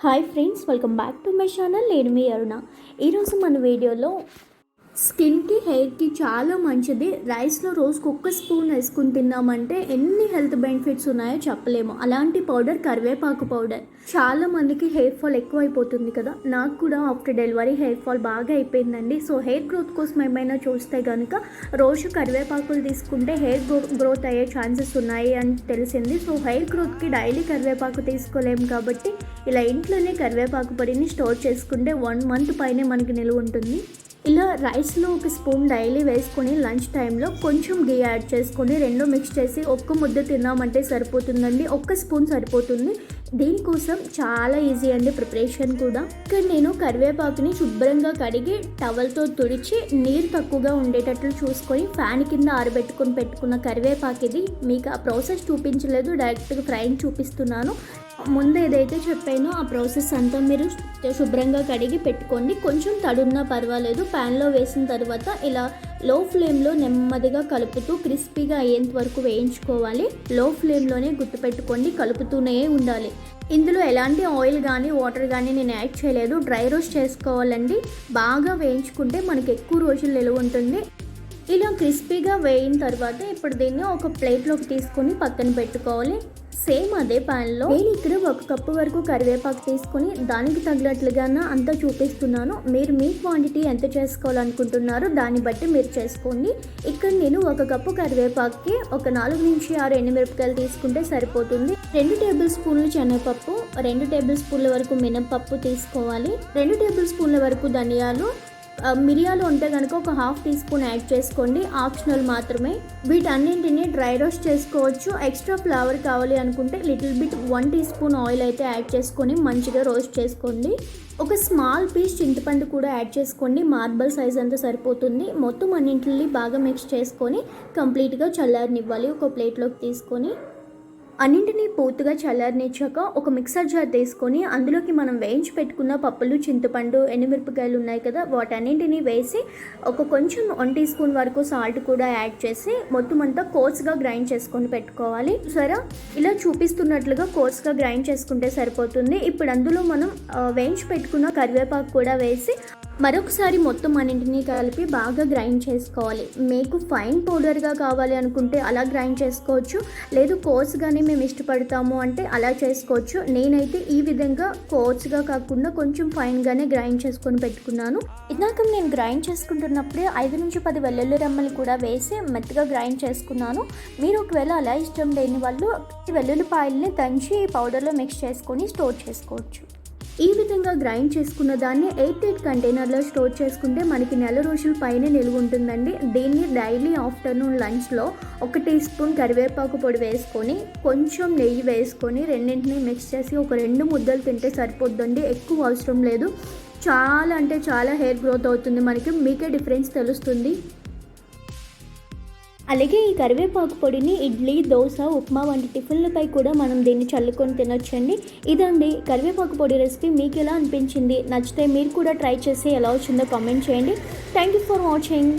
Hi friends, welcome back to my channel. నేను మీ అరుణ. ఈరోజు మన వీడియోలో స్కిన్కి హెయిర్కి చాలా మంచిది. రైస్లో రోజుకు ఒక్క స్పూన్ వేసుకుని తిన్నామంటే ఎన్ని హెల్త్ బెనిఫిట్స్ ఉన్నాయో చెప్పలేము. అలాంటి పౌడర్ కరివేపాకు పౌడర్. చాలా మందికి హెయిర్ ఫాల్ ఎక్కువ అయిపోతుంది కదా. నాకు కూడా ఆఫ్టర్ డెలివరీ హెయిర్ ఫాల్ బాగా అయిపోయిందండి. సో హెయిర్ గ్రోత్ కోసం ఏమైనా చూస్తే కనుక రోజు కరివేపాకులు తీసుకుంటే హెయిర్ గ్రోత్ అయ్యే ఛాన్సెస్ ఉన్నాయి అని తెలిసింది. సో హెయిర్ గ్రోత్కి డైలీ కరివేపాకు తీసుకోలేము కాబట్టి ఇలా ఇంట్లోనే కరివేపాకు పొడిని స్టోర్ చేసుకుంటే 1 month పైనే మనకి నిలువ ఉంటుంది. ఇలా రైస్లో ఒక స్పూన్ డైలీ వేసుకొని లంచ్ టైంలో కొంచెం గీ యాడ్ చేసుకొని రెండు మిక్స్ చేసి ఒక్క ముద్ద తిన్నామంటే సరిపోతుందండి. ఒక్క స్పూన్ సరిపోతుంది. దీనికోసం చాలా ఈజీ అండి ప్రిపరేషన్ కూడా. ఇక్కడ నేను కరివేపాకుని శుభ్రంగా కడిగి టవల్తో తుడిచి నీరు తక్కువగా ఉండేటట్లు చూసుకొని ఫ్యాన్ కింద ఆరబెట్టుకొని పెట్టుకున్న కరివేపాకు ఇది. మీకు ఆ ప్రాసెస్ చూపించలేదు, డైరెక్ట్గా ఫ్రైని చూపిస్తున్నాను. ముందు ఏదైతే చెప్పానో ఆ ప్రాసెస్ అంతా మీరు శుభ్రంగా కడిగి పెట్టుకోండి. కొంచెం తడున్నా పర్వాలేదు. ప్యాన్లో వేసిన తర్వాత ఇలా లో ఫ్లేమ్లో నెమ్మదిగా కలుపుతూ క్రిస్పీగా అయ్యేంత వరకు వేయించుకోవాలి. లో ఫ్లేమ్లోనే గుర్తుపెట్టుకోండి, కలుపుతూనే ఉండాలి. ఇందులో ఎలాంటి ఆయిల్ కానీ వాటర్ కానీ నేను యాడ్ చేయలేదు. డ్రై రోస్ట్ చేసుకోవాలండి. బాగా వేయించుకుంటే మనకి ఎక్కువ రోజులు నిలువ ఉంటుంది. ఇలా క్రిస్పీగా వేయిన తర్వాత ఇప్పుడు దీన్ని ఒక ప్లేట్లోకి తీసుకొని పక్కన పెట్టుకోవాలి. సేమ్ అదే ప్యాన్లో నేను ఇక్కడ 1 కప్పు వరకు కరివేపాకు తీసుకొని దానికి తగినట్లుగానే అంతా చూపిస్తున్నాను. మీరు మీ క్వాంటిటీ ఎంత చేసుకోవాలనుకుంటున్నారో దాన్ని బట్టి మీరు చేసుకోండి. ఇక్కడ నేను 1 కప్పు కరివేపాకుకి ఒక 4 నుంచి 6 ఎండుమిరపకాయలు తీసుకుంటే సరిపోతుంది. 2 టేబుల్ స్పూన్లు శనగపప్పు, 2 టేబుల్ స్పూన్ల వరకు మినపప్పు తీసుకోవాలి. 2 టేబుల్ స్పూన్ల వరకు ధనియాలు, మిరియాలు ఉంటే కనుక ఒక 1/2 టీ స్పూన్ యాడ్ చేసుకోండి. ఆప్షనల్ మాత్రమే. వీటన్నింటినీ డ్రై రోస్ట్ చేసుకోవచ్చు. ఎక్స్ట్రా ఫ్లేవర్ కావాలి అనుకుంటే little bit 1 teaspoon oil అయితే యాడ్ చేసుకొని మంచిగా రోస్ట్ చేసుకోండి. ఒక స్మాల్ పీస్ చింతపండు కూడా యాడ్ చేసుకోండి. మార్బల్ సైజ్ అంతా సరిపోతుంది. మొత్తం అన్నింటిని బాగా మిక్స్ చేసుకొని కంప్లీట్గా చల్లారనివ్వాలి. ఒక ప్లేట్లోకి తీసుకొని అన్నింటినీ పూర్తిగా చల్లారనిచ్చాక ఒక మిక్సర్ జార్ తీసుకొని అందులోకి మనం వేయించి పెట్టుకున్న పప్పులు, చింతపండు, ఎండుమిరపకాయలు ఉన్నాయి కదా, వాటన్నింటినీ వేసి కొంచెం 1 టీ స్పూన్ వరకు సాల్ట్ కూడా యాడ్ చేసి మొత్తం అంతా కోర్స్గా గ్రైండ్ చేసుకొని పెట్టుకోవాలి. సరే, ఇలా చూపిస్తున్నట్లుగా కోర్స్గా గ్రైండ్ చేసుకుంటే సరిపోతుంది. ఇప్పుడు అందులో మనం వేయించి పెట్టుకున్న కరివేపాకు కూడా వేసి మరొకసారి మొత్తం అన్నింటినీ కలిపి బాగా గ్రైండ్ చేసుకోవాలి. మీకు ఫైన్ పౌడర్గా కావాలి అనుకుంటే అలా గ్రైండ్ చేసుకోవచ్చు. లేదు కోర్స్గానే మేము ఇష్టపడతాము అంటే అలా చేసుకోవచ్చు. నేనైతే ఈ విధంగా కోర్స్గా కాకుండా కొంచెం ఫైన్గానే గ్రైండ్ చేసుకొని పెట్టుకున్నాను. ఇందాక నేను గ్రైండ్ చేసుకుంటున్నప్పుడే 5 నుంచి 10 వెల్లుల్లి రెమ్మలు కూడా వేసి మెత్తగా గ్రైండ్ చేసుకున్నాను. మీరు ఒకవేళ అలా ఇష్టం లేని వాళ్ళు వెల్లుల్లిపాయల్ని దంచి పౌడర్లో మిక్స్ చేసుకొని స్టోర్ చేసుకోవచ్చు. ఈ విధంగా గ్రైండ్ చేసుకున్న దాన్ని 8 కంటైనర్లో స్టోర్ చేసుకుంటే మనకి 4 రోజుల పైనే నిలువ ఉంటుందండి. దీన్ని డైలీ ఆఫ్టర్నూన్ లంచ్లో 1 టీ స్పూన్ కరివేపాకు పొడి వేసుకొని కొంచెం నెయ్యి వేసుకొని రెండింటిని మిక్స్ చేసి ఒక 2 ముద్దలు తింటే సరిపోద్దండి. ఎక్కువ అవసరం లేదు. చాలా అంటే చాలా హెయిర్ గ్రోత్ అవుతుంది మనకి. మీకే డిఫరెన్స్ తెలుస్తుంది. అలాగే ఈ కరివేపాకు పొడిని ఇడ్లీ, దోశ, ఉప్మా వంటి టిఫిన్లపై కూడా మనం దీన్ని చల్లుకొని తినొచ్చండి. ఇదండి కరివేపాకు పొడి రెసిపీ. మీకు ఎలా అనిపించింది? నచ్చితే మీరు కూడా ట్రై చేసి ఎలా వచ్చిందో కామెంట్ చేయండి. Thank you for watching.